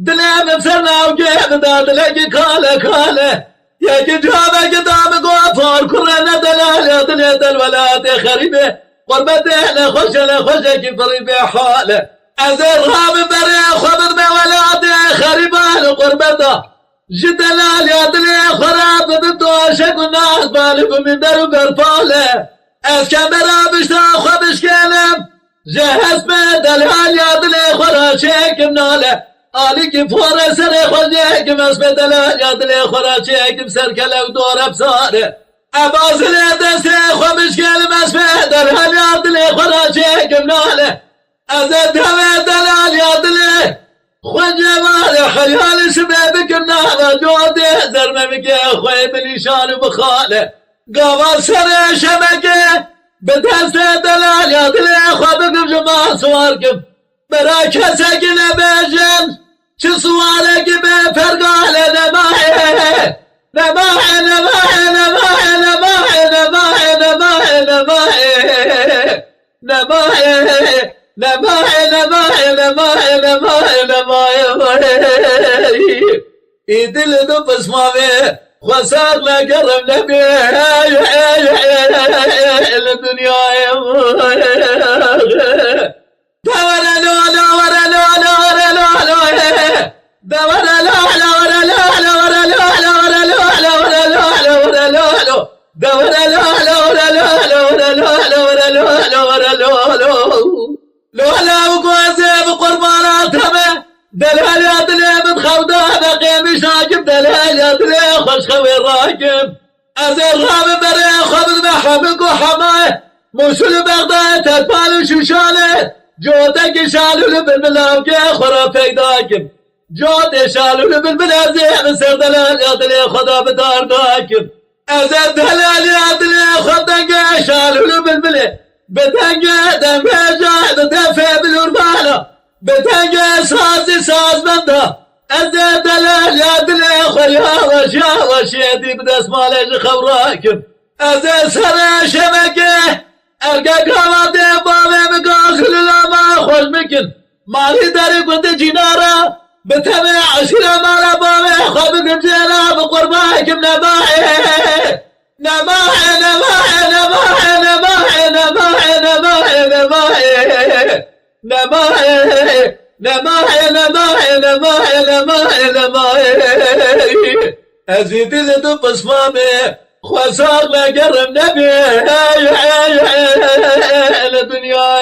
دلم بسرنا وجيب داد لقي كاله كاله يجي جابك دام قفار كرنا دلال دنيا الولاد خريبه قربته لخوش كفري حاله ازر غاب بري خبر بولاد خريبه قربته جدلال يا دنيا خراب بدوشك والناس بالكم من درب الفاله اسكبر بشتا خبش كلم جهز بدلال يا دنيا خراشك مناله آلیک فور سر خوشی که مسبت دلال دل خوراچی که سر کلو دور ابزاره ابازل دست خوبش کل مسبت دلال دل خوراچی که مناله از دم دلال دل خوشی وال خیال شباب که مناله جوده زرمه میگه خوی بلیشان بخاله گاوا سر شبکه به دست دلال دل خواب کم جمع سوار کم برا کسی که نبیشن چه سواله که به فرقاله نماهه نماهه نماهه نماهه نماهه نماهه نماهه نماهه نماهه نماهه نماهه نماهه نماهه ای دل دو بسماوه خسار لقرب نبي الدنيا دورا لو ورا لو ورا لو دورا لو ورا لو ورا لو ورا لو ورا لو ورا لو دورا لو ورا لو ورا لو ورا لو ورا لو وقوزي بقرباناتها دلال يا دلي بتخوضه بقي مش راكب دلال يا دلي خوش خوي راكب ازر غاب بري خبر بحبك وحماي موصل بغداد تتبال وشوشاله جودك شالو بالبلاوكي خرافي داكم جود شالو بالبلازي بسر دلال يا دلي خدا بدار داكم ازر دلال يا دلي خدك شالو بالبلي بدنگ دم جاد دفع بالورباله بدنگ ساز بنده از دلال یا دل خویا وش یدی بدست مالج خبراکم از سر شبکه ارگا کاماده بامه بگاخل لما خوش بکن مالی داری گنده جینارا بتمه عشیر مالا بامه خواب گنجیلا بقرباکم نماهه نماهه نماهه نماهه نماهه نماهه نماهه نماهه نماهه نماهه نماهه ازيد لدو بصمامي خسار لقرب نبي الدنيا